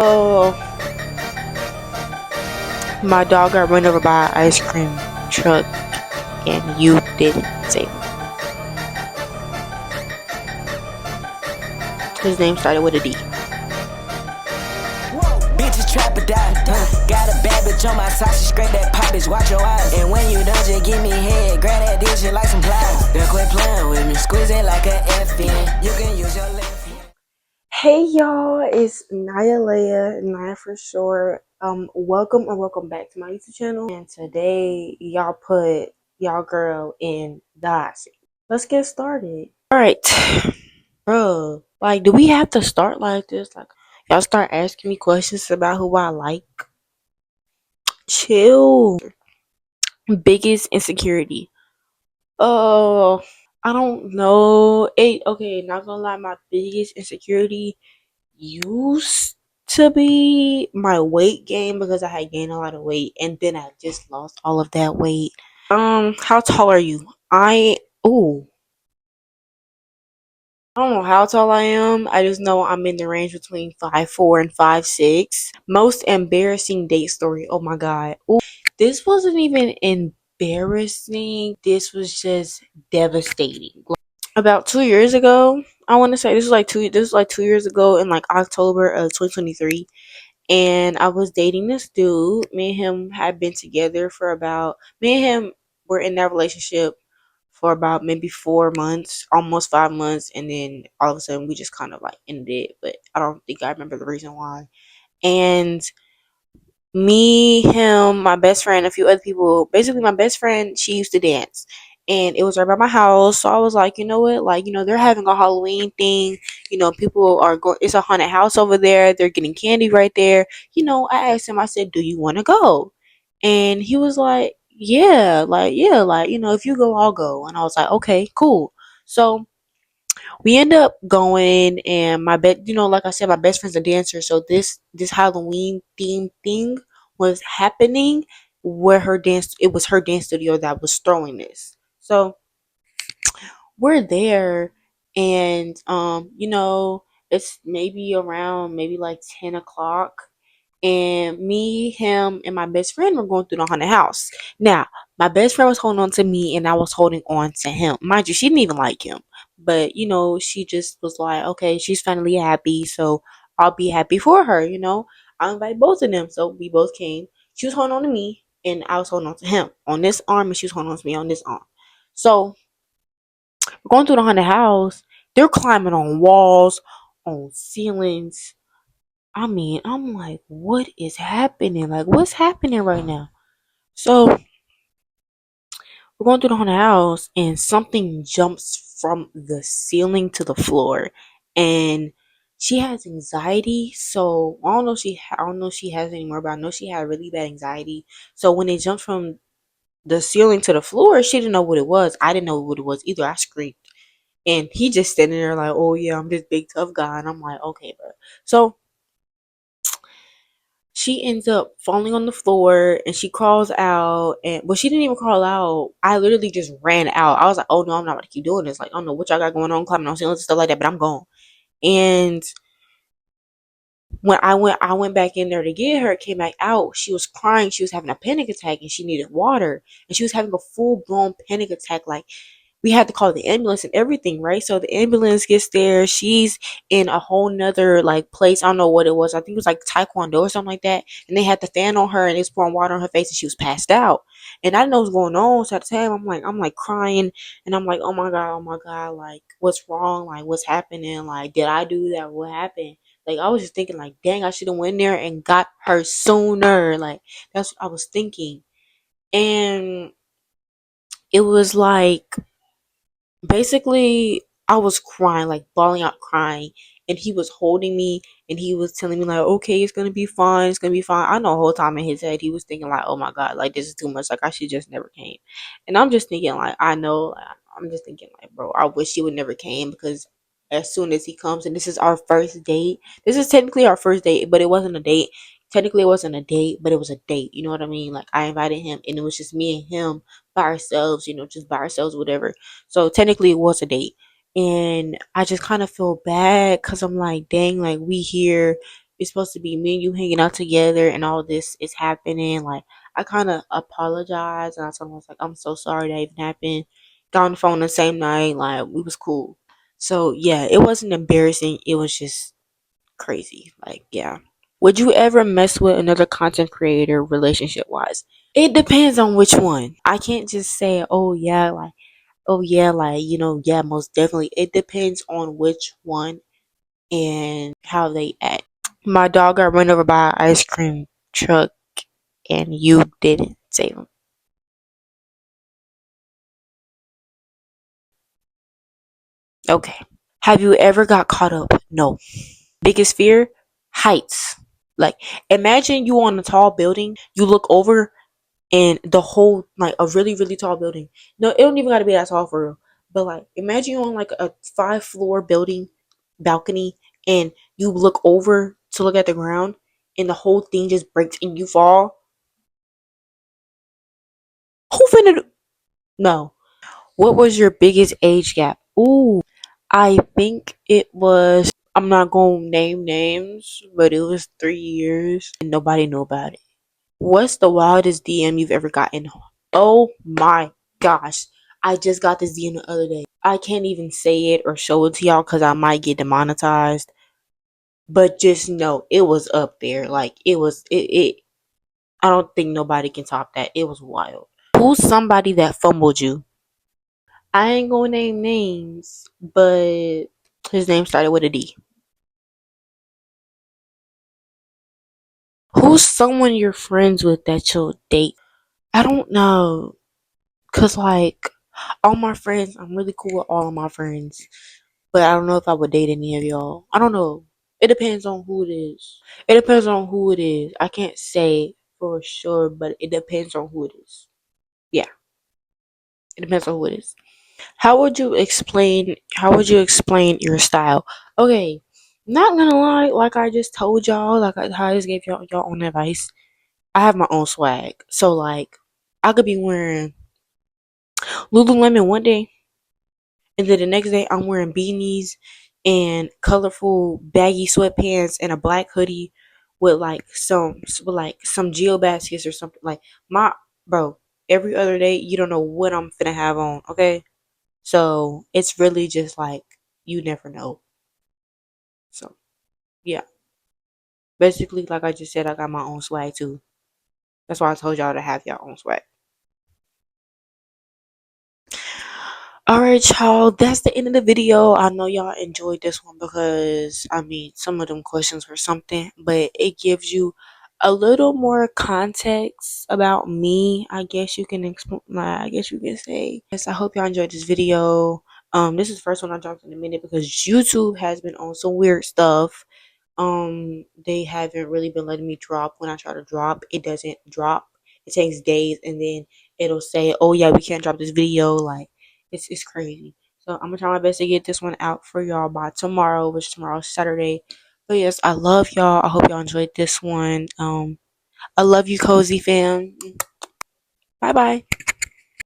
Oh, my dog got run over by an ice cream truck, and you didn't save him. His name started with a D. Bitches trap or die. Got a bad bitch on my side, she scrape that pop, bitch, watch your eyes. And when you done, just give me head, grab that dish like some pliers. Then quit playing with me, squeeze it like a FN. You can use your left hand. Hey y'all, it's Naya Leia, Naya for short. Welcome or welcome back to my YouTube channel. And today y'all put y'all girl in the hot seat. Let's get started. Alright. Bro, like, do we have to start like this? Like, y'all start asking me questions about who I like? Chill. Biggest insecurity. Oh, I don't know. Okay, not gonna lie, my biggest insecurity used to be my weight gain because I had gained a lot of weight and then I just lost all of that weight. How tall are you? Oh, I don't know how tall I am. I just know I'm in the range between 5'4" and 5'6". Most embarrassing date story. Oh my god. Ooh, this wasn't even embarrassing. This was just devastating. About 2 years ago, I want to say this was like 2 years ago in like October of 2023. And I was dating this dude. Me and him had been together for about me and him were in that relationship for about maybe 4 months, almost 5 months, and then all of a sudden we just kind of like ended it. But I don't think I remember the reason why. And me, him, my best friend, a few other people. Basically, my best friend, she used to dance, and it was right by my house. So I was like, you know what, like, they're having a Halloween thing. People are going. It's a haunted house over there. They're getting candy right there. I asked him. I said, "Do you want to go?" And he was like, yeah, like if you go, I'll go. And I was like, okay, cool. So we end up going, and like I said, my best friend's a dancer, so this Halloween theme thing was happening where it was her dance studio that was throwing this. So we're there, and it's maybe around maybe like 10 o'clock, and me, him, and my best friend were going through the haunted house. Now, my best friend was holding on to me, and I was holding on to him. Mind you, she didn't even like him, but she just was like, okay, she's finally happy, so I'll be happy for her. I'll invite both of them, so we both came. She was holding on to me, and I was holding on to him on this arm, and she was holding on to me on this arm. So we're going through the haunted house. They're climbing on walls, on ceilings. I mean, I'm like, what is happening? Like, what's happening right now? So we're going through the haunted house, and something jumps from the ceiling to the floor, and she has anxiety. So I don't know if she has it anymore, but I know she had really bad anxiety. So when it jumped from the ceiling to the floor, she didn't know what it was. I didn't know what it was either. I screamed, and he just standing there like, oh yeah, I'm this big tough guy, and I'm like, okay, bro. So she ends up falling on the floor, and she crawls out, and she didn't even crawl out. I literally just ran out. I was like, oh no, I'm not gonna keep doing this. Like, I don't know what y'all got going on, climbing on ceilings and stuff like that, but I'm gone. And when I went back in there to get her, came back out, she was crying, she was having a panic attack, and she needed water, and she was having a full-blown panic attack. Like, we had to call the ambulance and everything, right? So the ambulance gets there. She's in a whole nother like place. I don't know what it was. I think it was like Taekwondo or something like that. And they had the fan on her, and it's pouring water on her face, and she was passed out. And I didn't know what's going on. So at the time, I'm like crying, and I'm like, oh my god, like what's wrong? Like what's happening? Like did I do that? What happened? Like I was just thinking, like, dang, I should have went there and got her sooner. Like that's what I was thinking. And it was like basically I was crying, like bawling out crying, and he was holding me, and he was telling me like, okay, it's gonna be fine, it's gonna be fine. I know the whole time in his head he was thinking like, oh my god, like this is too much, like I should just never came. And I'm just thinking like, I know, like, I'm just thinking like, bro, I wish he would never came, because as soon as he comes, and this is our first date, this is technically our first date, but it wasn't a date. Technically it wasn't a date, but it was a date, you know what I mean? Like I invited him, and it was just me and him by ourselves, just by ourselves, whatever. So technically it was a date. And I just kind of feel bad, because I'm like, dang, like we here, it's supposed to be me and you hanging out together and all this is happening. Like, I kind of apologized and I told him, I was like, I'm so sorry that even happened. Got on the phone the same night. Like, we was cool. So, yeah, it wasn't embarrassing. It was just crazy. Like, yeah. Would you ever mess with another content creator relationship wise? It depends on which one. I can't just say, oh yeah, like, yeah, most definitely. It depends on which one and how they act. My dog got run over by an ice cream truck and you didn't save him. Okay. Have you ever got caught up? No. Biggest fear? Heights. Like, imagine you on a tall building, you look over and the whole, like, a really, really tall building. No, it don't even gotta be that tall for real. But like, imagine you on like a 5 floor building balcony and you look over to look at the ground and the whole thing just breaks and you fall. Who finna do? No. What was your biggest age gap? Ooh, I think it was, I'm not gonna name names, but it was 3 years and nobody knew about it. What's the wildest DM you've ever gotten? Oh my gosh. I just got this DM the other day. I can't even say it or show it to y'all because I might get demonetized. But just know it was up there. Like, it I don't think nobody can top that. It was wild. Who's somebody that fumbled you? I ain't gonna name names, but his name started with a D. Who's someone you're friends with that you'll date? I don't know. Cause like all my friends, I'm really cool with all of my friends. But I don't know if I would date any of y'all. I don't know. It depends on who it is. It depends on who it is. I can't say for sure, but it depends on who it is. Yeah, it depends on who it is. How would you explain your style? Okay, not gonna lie, like I just told y'all, how I just gave y'all your own advice. I have my own swag. So like I could be wearing Lululemon one day and then the next day I'm wearing beanies and colorful baggy sweatpants and a black hoodie with like some geo baskets or something. Like my bro, every other day you don't know what I'm finna have on, okay? So it's really just like you never know. So yeah. Basically, like I just said, I got my own swag too. That's why I told y'all to have your own swag. Alright, y'all, that's the end of the video. I know y'all enjoyed this one because I mean some of them questions were something, but it gives you a little more context about me. I guess you can I guess you can say. Yes, I hope y'all enjoyed this video. This is the first one I dropped in a minute because YouTube has been on some weird stuff. They haven't really been letting me drop. When I try to drop, it doesn't drop. It takes days and then it'll say, oh yeah, we can't drop this video. Like it's crazy. So I'm gonna try my best to get this one out for y'all by tomorrow, which tomorrow's Saturday. But yes, I love y'all. I hope y'all enjoyed this one. I love you, cozy fam. Bye bye.